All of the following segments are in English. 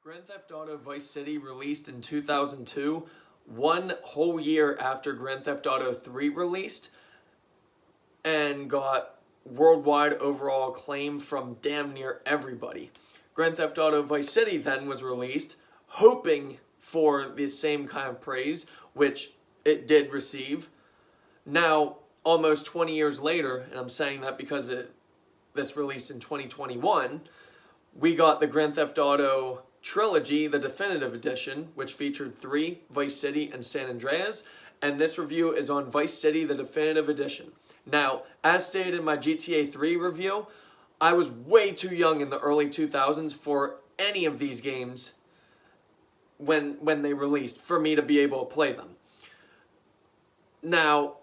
Grand Theft Auto Vice City released in 2002, one whole year after Grand Theft Auto 3 released, and got worldwide overall acclaim from damn near everybody. Grand Theft Auto Vice City then was released, hoping for the same kind of praise, which it did receive. Now, almost 20 years later, and I'm saying that because this released in 2021, we got the Grand Theft Auto Trilogy, the Definitive Edition, which featured 3, Vice City and San Andreas, and this review is on Vice City, the Definitive Edition. Now, as stated in my GTA 3 review, I was way too young in the early 2000s for any of these games when they released, for me to be able to play them. Now,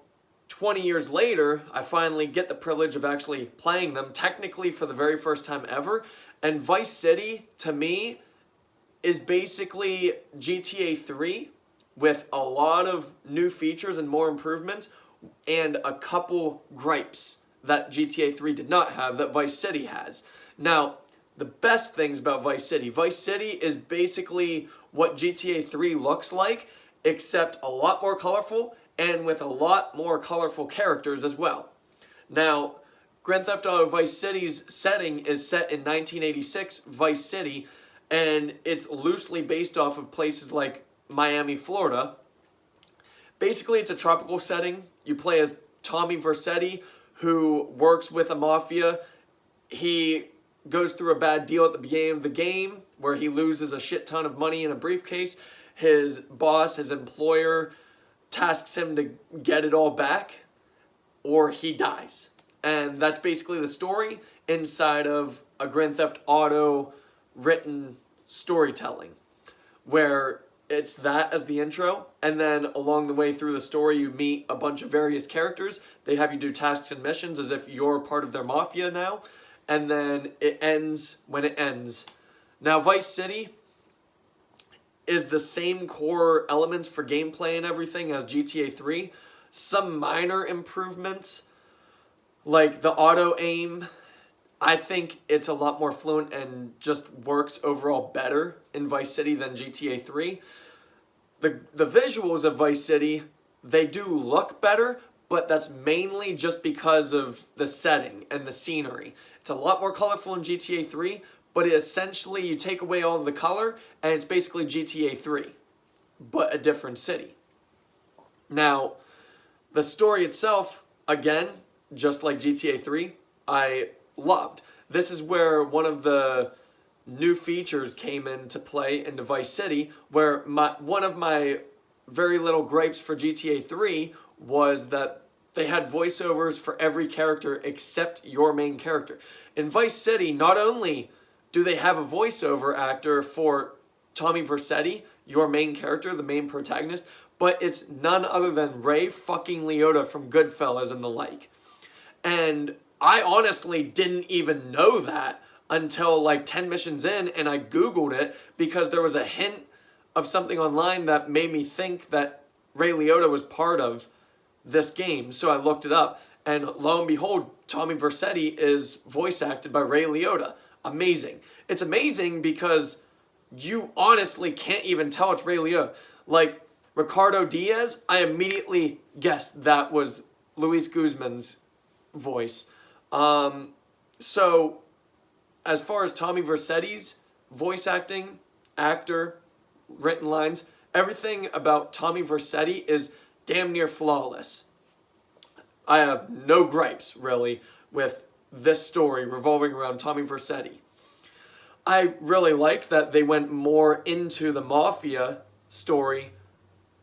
20 years later, I finally get the privilege of actually playing them, technically for the very first time ever, and Vice City, to me, is basically GTA 3 with a lot of new features and more improvements and a couple gripes that GTA 3 did not have that Vice City has. Now, the best things about Vice City is basically what GTA 3 looks like, except a lot more colorful and with a lot more colorful characters as well. Now, Grand Theft Auto Vice City's setting is set in 1986 Vice City, and it's loosely based off of places like Miami, Florida. Basically, it's a tropical setting. You play as Tommy Vercetti, who works with a mafia. He goes through a bad deal at the beginning of the game where he loses a shit ton of money in a briefcase. His boss, his employer, tasks him to get it all back, or he dies. And that's basically the story inside of a Grand Theft Auto written storytelling, where it's that as the intro, and then along the way through the story you meet a bunch of various characters. They have you do tasks and missions as if you're part of their mafia now, and then it ends when it ends. Now, Vice City is the same core elements for gameplay and everything as GTA 3. Some minor improvements, like the auto aim. I think it's a lot more fluent and just works overall better in Vice City than GTA 3. The visuals of Vice City, they do look better, but that's mainly just because of the setting and the scenery. It's a lot more colorful in GTA 3, but essentially you take away all of the color and it's basically GTA 3, but a different city. Now, the story itself, again, just like GTA 3, I loved. This is where one of the new features came into play in Vice City, where one of my very little gripes for GTA 3 was that they had voiceovers for every character except your main character. In Vice City, not only do they have a voiceover actor for Tommy Vercetti, your main character, the main protagonist, but it's none other than Ray fucking Liotta from Goodfellas and the like. And I honestly didn't even know that until like 10 missions in, and I Googled it because there was a hint of something online that made me think that Ray Liotta was part of this game. So I looked it up, and lo and behold, Tommy Vercetti is voice acted by Ray Liotta. Amazing. It's amazing because you honestly can't even tell it's Ray Liotta. Like Ricardo Diaz, I immediately guessed that was Luis Guzman's voice. So as far as Tommy Vercetti's voice acting, actor, written lines, everything about Tommy Vercetti is damn near flawless. I have no gripes, really, with this story revolving around Tommy Vercetti. I really liked that they went more into the mafia story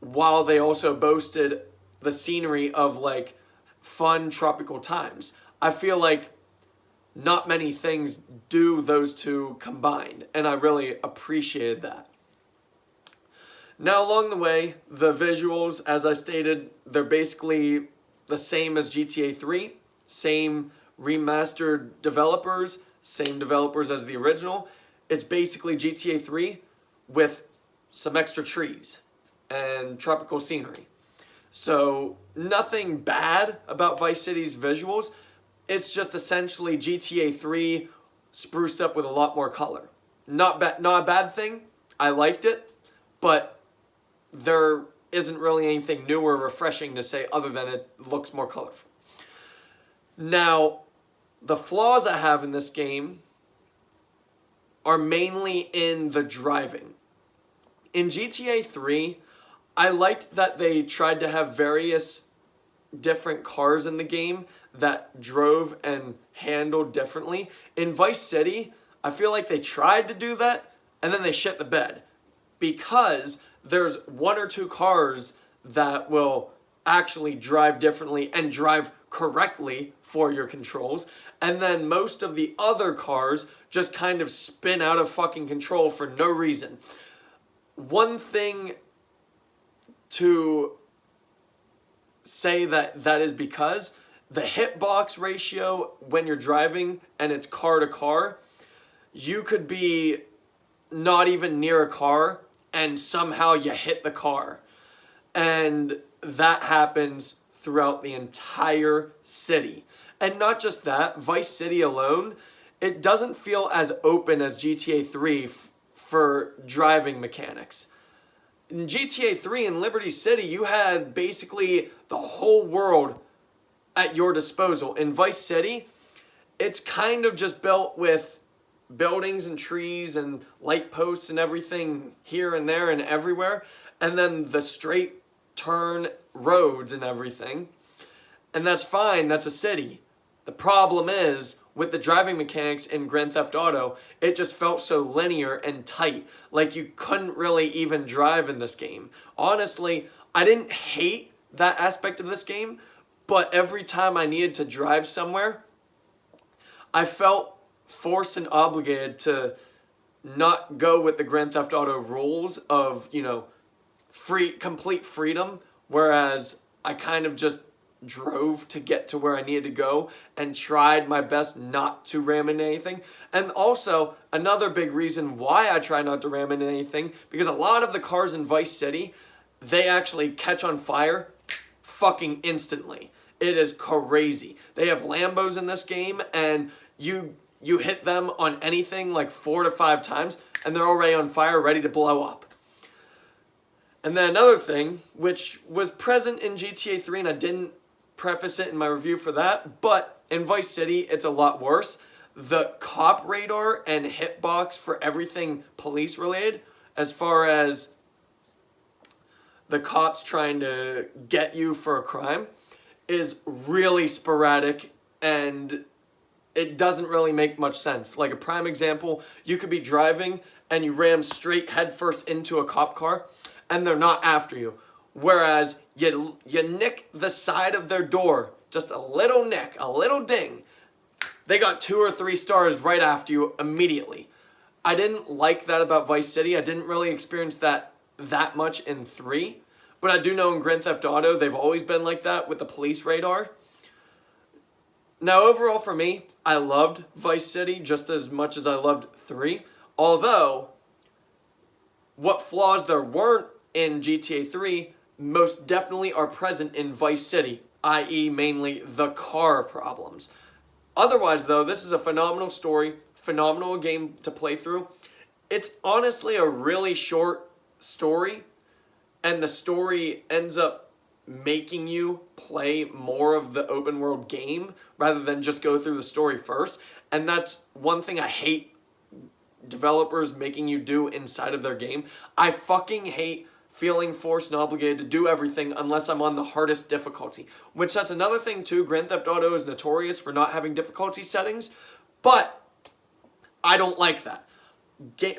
while they also boasted the scenery of, like, fun tropical times. I feel like not many things do those two combined, and I really appreciated that. Now, along the way, the visuals, as I stated, they're basically the same as GTA 3, same remastered developers, same developers as the original. It's basically GTA 3 with some extra trees and tropical scenery. So, nothing bad about Vice City's visuals. It's just essentially GTA 3 spruced up with a lot more color. Not a bad thing, I liked it, but there isn't really anything new or refreshing to say other than it looks more colorful. Now, the flaws I have in this game are mainly in the driving. In GTA 3, I liked that they tried to have various different cars in the game that drove and handled differently. In Vice City, I feel like they tried to do that and then they shit the bed, because there's one or two cars that will actually drive differently and drive correctly for your controls, and then most of the other cars just kind of spin out of fucking control for no reason. One thing to say that is because the hitbox ratio when you're driving and it's car to car, you could be not even near a car and somehow you hit the car. And that happens throughout the entire city. And not just that, Vice City alone, it doesn't feel as open as GTA 3 for driving mechanics. In GTA 3 in Liberty City, you had basically the whole world at your disposal. In Vice City, it's kind of just built with buildings and trees and light posts and everything here and there and everywhere, and then the straight turn roads and everything. And that's fine, that's a city. The problem is, with the driving mechanics in Grand Theft Auto, it just felt so linear and tight. Like you couldn't really even drive in this game. Honestly, I didn't hate that aspect of this game, but every time I needed to drive somewhere, I felt forced and obligated to not go with the Grand Theft Auto rules of, complete freedom, whereas I kind of just drove to get to where I needed to go and tried my best not to ram into anything. And also, another big reason why I try not to ram into anything, because a lot of the cars in Vice City, they actually catch on fire fucking instantly. It is crazy. They have Lambos in this game, and you hit them on anything like 4 to 5 times, and they're already on fire, ready to blow up. And then another thing, which was present in GTA 3, and I didn't preface it in my review for that, but in Vice City, it's a lot worse. The cop radar and hitbox for everything police related, as far as the cops trying to get you for a crime, is really sporadic, and it doesn't really make much sense. Like a prime example, you could be driving and you ram straight headfirst into a cop car and they're not after you. Whereas you nick the side of their door, just a little nick, a little ding, they got 2 or 3 stars right after you immediately. I didn't like that about Vice City. I didn't really experience that much in 3. But I do know in Grand Theft Auto, they've always been like that with the police radar. Now, overall for me, I loved Vice City just as much as I loved 3. Although, what flaws there weren't in GTA 3 most definitely are present in Vice City, i.e. mainly the car problems. Otherwise, though, this is a phenomenal story, phenomenal game to play through. It's honestly a really short story, and the story ends up making you play more of the open world game rather than just go through the story first. And that's one thing I hate developers making you do inside of their game. I fucking hate feeling forced and obligated to do everything unless I'm on the hardest difficulty. Which that's another thing too. Grand Theft Auto is notorious for not having difficulty settings, but I don't like that.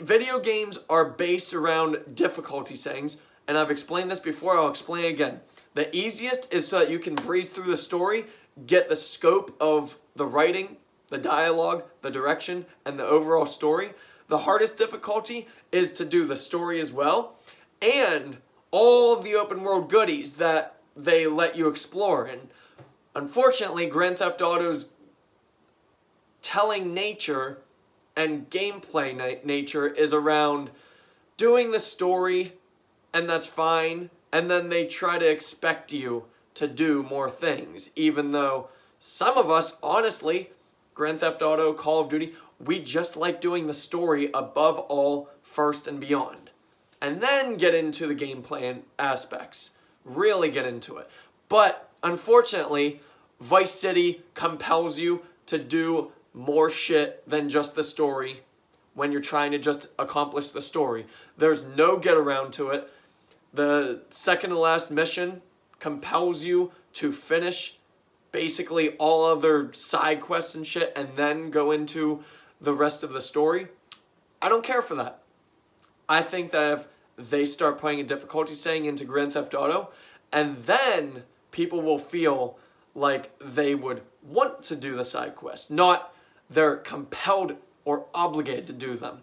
Video games are based around difficulty settings, and I've explained this before, I'll explain again. The easiest is so that you can breeze through the story, get the scope of the writing, the dialogue, the direction, and the overall story. The hardest difficulty is to do the story as well, and all of the open world goodies that they let you explore. And unfortunately, Grand Theft Auto's telling nature and gameplay nature is around doing the story, and that's fine, and then they try to expect you to do more things, even though some of us, honestly, Grand Theft Auto, Call of Duty, we just like doing the story above all, first and beyond. and then get into the gameplay aspects. Really get into it. But unfortunately, Vice City compels you to do more shit than just the story when you're trying to just accomplish the story. There's no get around to it. The second to last mission compels you to finish basically all other side quests and shit and then go into the rest of the story. I don't care for that. I think that if they start putting a difficulty setting into Grand Theft Auto, and then people will feel like they would want to do the side quests, not they're compelled or obligated to do them.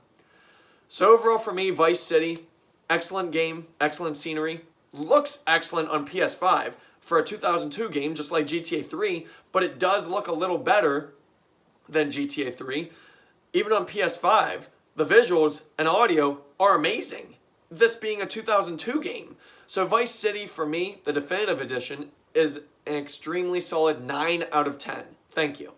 So overall for me, Vice City, excellent game, excellent scenery, looks excellent on PS5 for a 2002 game, just like GTA 3, but it does look a little better than GTA 3. Even on PS5, the visuals and audio are amazing, this being a 2002 game. So Vice City, for me, the definitive edition, is an extremely solid 9 out of 10. Thank you.